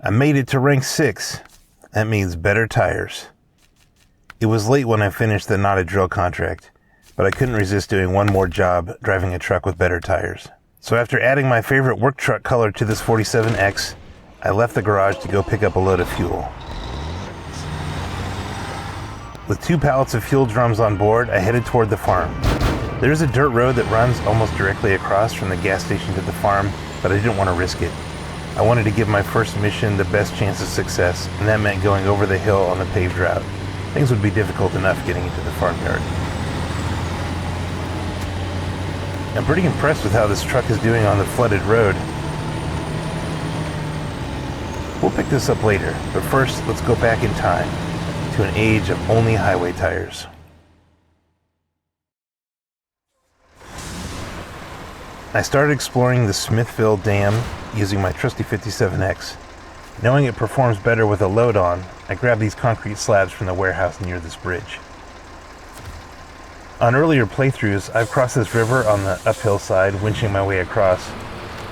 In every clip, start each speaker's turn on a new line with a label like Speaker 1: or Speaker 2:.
Speaker 1: I made it to rank 6. That means better tires. It was late when I finished the knotted drill contract, but I couldn't resist doing one more job driving a truck with better tires. So after adding my favorite work truck color to this 47X, I left the garage to go pick up a load of fuel. With 2 pallets of fuel drums on board, I headed toward the farm. There's a dirt road that runs almost directly across from the gas station to the farm, but I didn't want to risk it. I wanted to give my first mission the best chance of success, and that meant going over the hill on the paved route. Things would be difficult enough getting into the farmyard. I'm pretty impressed with how this truck is doing on the flooded road. We'll pick this up later, but first let's go back in time to an age of only highway tires. I started exploring the Smithville Dam using my trusty 57X. Knowing it performs better with a load on, I grabbed these concrete slabs from the warehouse near this bridge. On earlier playthroughs, I've crossed this river on the uphill side, winching my way across.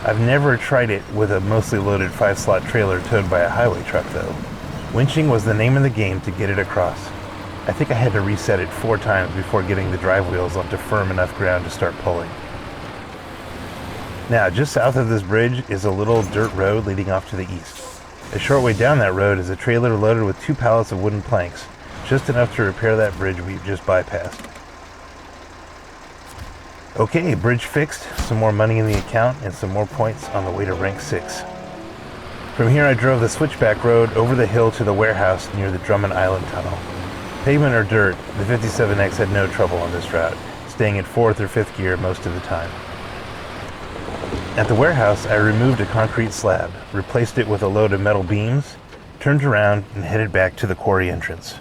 Speaker 1: I've never tried it with a mostly loaded 5-slot trailer towed by a highway truck though. Winching was the name of the game to get it across. I think I had to reset it 4 times before getting the drive wheels onto firm enough ground to start pulling. Now, just south of this bridge is a little dirt road leading off to the east. A short way down that road is a trailer loaded with 2 pallets of wooden planks, just enough to repair that bridge we've just bypassed. Okay, bridge fixed, some more money in the account, and some more points on the way to rank 6. From here I drove the switchback road over the hill to the warehouse near the Drummond Island Tunnel. Pavement or dirt, the 57X had no trouble on this route, staying in 4th or 5th gear most of the time. At the warehouse, I removed a concrete slab, replaced it with a load of metal beams, turned around, and headed back to the quarry entrance.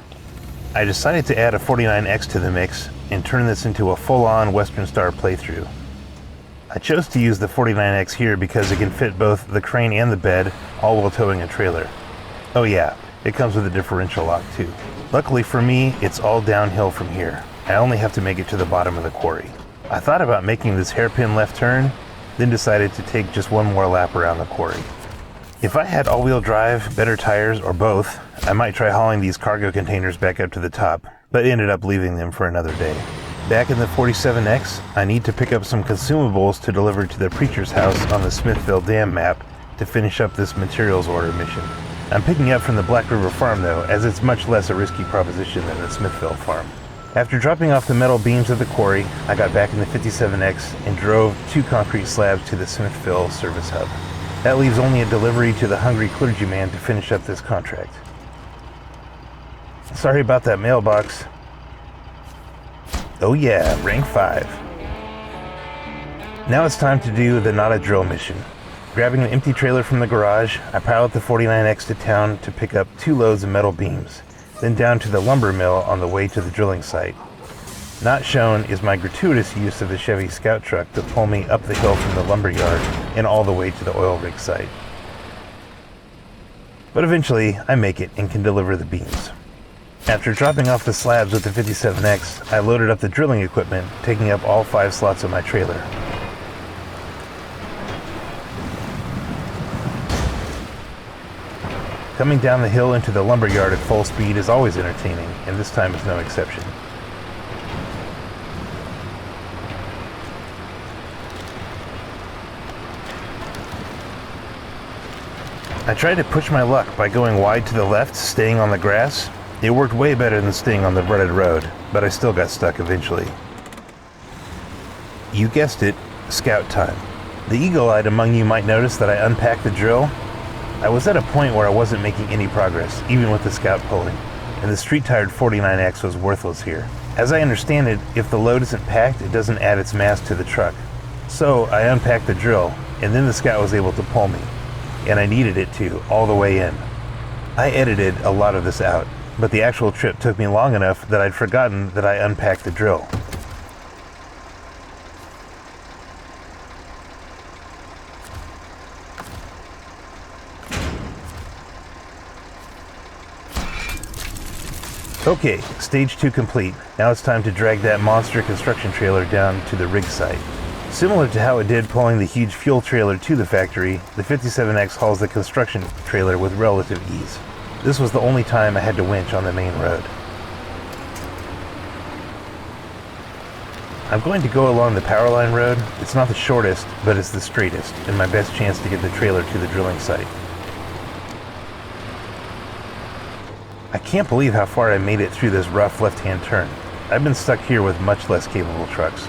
Speaker 1: I decided to add a 49X to the mix and turn this into a full-on Western Star playthrough. I chose to use the 49X here because it can fit both the crane and the bed, all while towing a trailer. Oh yeah, it comes with a differential lock too. Luckily for me, it's all downhill from here. I only have to make it to the bottom of the quarry. I thought about making this hairpin left turn, then decided to take just one more lap around the quarry. If I had all-wheel drive, better tires, or both, I might try hauling these cargo containers back up to the top, but ended up leaving them for another day. Back in the 47X, I need to pick up some consumables to deliver to the preacher's house on the Smithville Dam map to finish up this materials order mission. I'm picking up from the Black River farm though, as it's much less a risky proposition than the Smithville farm. After dropping off the metal beams at the quarry, I got back in the 57X and drove 2 concrete slabs to the Smithville service hub. That leaves only a delivery to the hungry clergyman to finish up this contract. Sorry about that mailbox. Oh yeah, rank 5. Now it's time to do the knotted drill mission. Grabbing an empty trailer from the garage, I pilot the 49X to town to pick up 2 loads of metal beams, then down to the lumber mill on the way to the drilling site. Not shown is my gratuitous use of the Chevy Scout truck to pull me up the hill from the lumber yard and all the way to the oil rig site. But eventually, I make it and can deliver the beams. After dropping off the slabs with the 57X, I loaded up the drilling equipment, taking up all 5 slots of my trailer. Coming down the hill into the lumber yard at full speed is always entertaining, and this time is no exception. I tried to push my luck by going wide to the left, staying on the grass. It worked way better than staying on the rutted road, but I still got stuck eventually. You guessed it, scout time. The eagle-eyed among you might notice that I unpacked the drill. I was at a point where I wasn't making any progress, even with the scout pulling, and the street-tired 49X was worthless here. As I understand it, if the load isn't packed, it doesn't add its mass to the truck. So I unpacked the drill, and then the scout was able to pull me, and I needed it to, all the way in. I edited a lot of this out, but the actual trip took me long enough that I'd forgotten that I unpacked the drill. Okay, stage 2 complete. Now it's time to drag that monster construction trailer down to the rig site. Similar to how it did pulling the huge fuel trailer to the factory, the 57X hauls the construction trailer with relative ease. This was the only time I had to winch on the main road. I'm going to go along the Powerline Road. It's not the shortest, but it's the straightest, and my best chance to get the trailer to the drilling site. I can't believe how far I made it through this rough left-hand turn. I've been stuck here with much less capable trucks.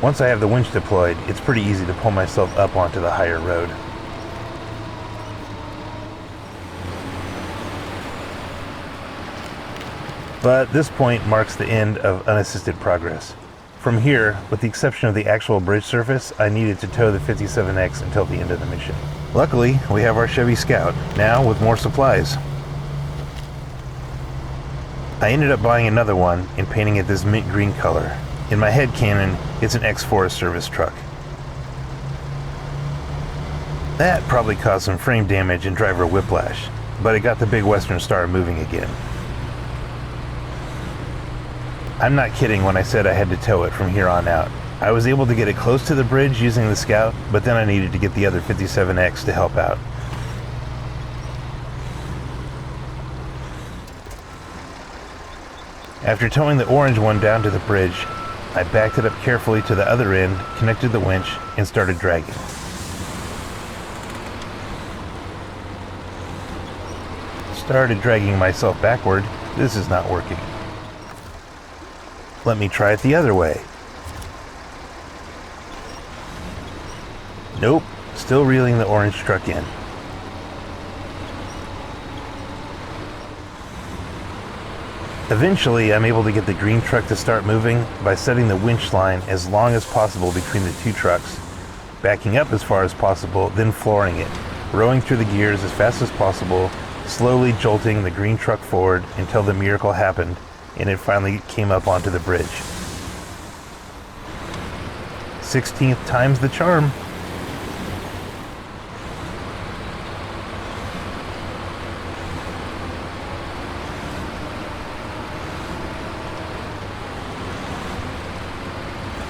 Speaker 1: Once I have the winch deployed, it's pretty easy to pull myself up onto the higher road. But this point marks the end of unassisted progress. From here, with the exception of the actual bridge surface, I needed to tow the 57X until the end of the mission. Luckily, we have our Chevy Scout, now with more supplies. I ended up buying another one and painting it this mint green color. In my head canon, it's an X-Forest service truck. That probably caused some frame damage and driver whiplash, but it got the big Western Star moving again. I'm not kidding when I said I had to tow it from here on out. I was able to get it close to the bridge using the Scout, but then I needed to get the other 57X to help out. After towing the orange one down to the bridge, I backed it up carefully to the other end, connected the winch, and started dragging. Started dragging myself backward. This is not working. Let me try it the other way. Nope, still reeling the orange truck in. Eventually, I'm able to get the green truck to start moving by setting the winch line as long as possible between the two trucks, backing up as far as possible, then flooring it, rowing through the gears as fast as possible, slowly jolting the green truck forward until the miracle happened and it finally came up onto the bridge. 16th time's the charm.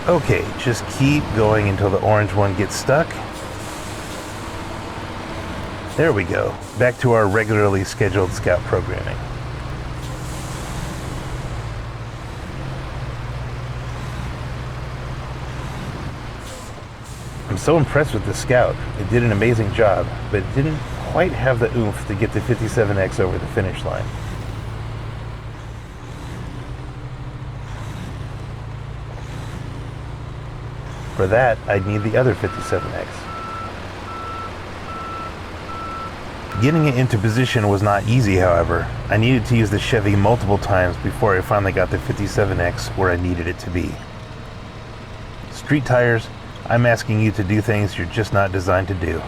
Speaker 1: Okay, just keep going until the orange one gets stuck. There we go, back to our regularly scheduled Scout programming. I'm so impressed with the Scout. It did an amazing job, but it didn't quite have the oomph to get the 57X over the finish line. For that, I'd need the other 57X. Getting it into position was not easy, however. I needed to use the Chevy multiple times before I finally got the 57X where I needed it to be. Street tires, I'm asking you to do things you're just not designed to do.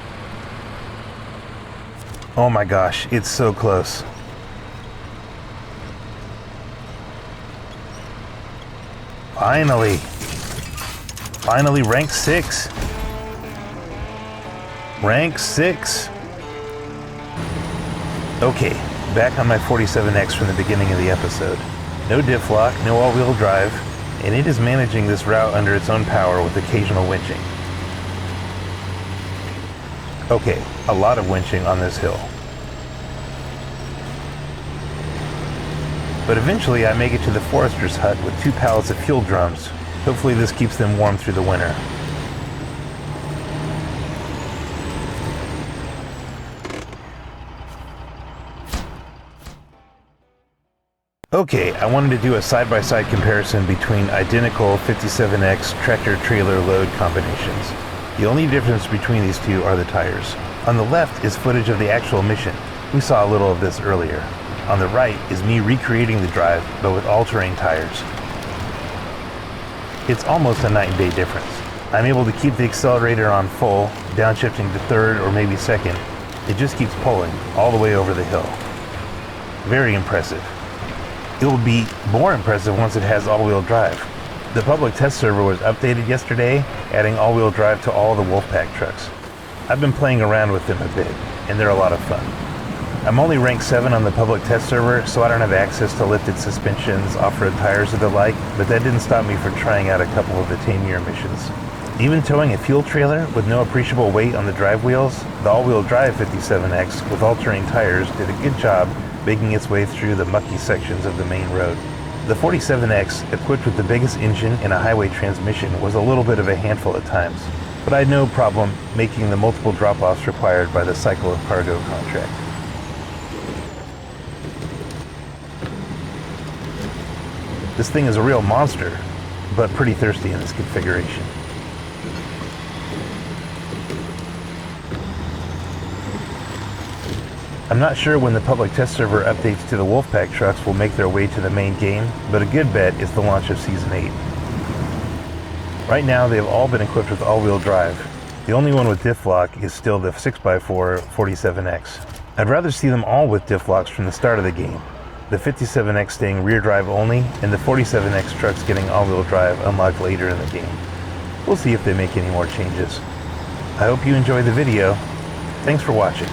Speaker 1: Oh my gosh, it's so close. Finally! Finally, rank 6. Rank 6. Okay, back on my 47X from the beginning of the episode. No diff lock, no all-wheel drive, and it is managing this route under its own power with occasional winching. Okay, a lot of winching on this hill. But eventually I make it to the forester's hut with 2 pallets of fuel drums. Hopefully this keeps them warm through the winter. Okay, I wanted to do a side-by-side comparison between identical 57X tractor-trailer load combinations. The only difference between these two are the tires. On the left is footage of the actual mission. We saw a little of this earlier. On the right is me recreating the drive, but with all-terrain tires. It's almost a night and day difference. I'm able to keep the accelerator on full, downshifting to third or maybe second. It just keeps pulling all the way over the hill. Very impressive. It will be more impressive once it has all-wheel drive. The public test server was updated yesterday, adding all-wheel drive to all the Wolfpack trucks. I've been playing around with them a bit, and they're a lot of fun. I'm only rank 7 on the public test server, so I don't have access to lifted suspensions, off-road tires, or the like, but that didn't stop me from trying out a couple of the Tamier missions. Even towing a fuel trailer with no appreciable weight on the drive wheels, the all-wheel drive 57X with all-terrain tires did a good job making its way through the mucky sections of the main road. The 47X, equipped with the biggest engine and a highway transmission, was a little bit of a handful at times, but I had no problem making the multiple drop-offs required by the Cycle of Cargo contract. This thing is a real monster, but pretty thirsty in this configuration. I'm not sure when the public test server updates to the Wolfpack trucks will make their way to the main game, but a good bet is the launch of Season 8. Right now they've all been equipped with all-wheel drive. The only one with diff lock is still the 6x4 47X. I'd rather see them all with diff locks from the start of the game. The 57X staying rear drive only, and the 47X trucks getting all-wheel drive unlocked later in the game. We'll see if they make any more changes. I hope you enjoyed the video. Thanks for watching.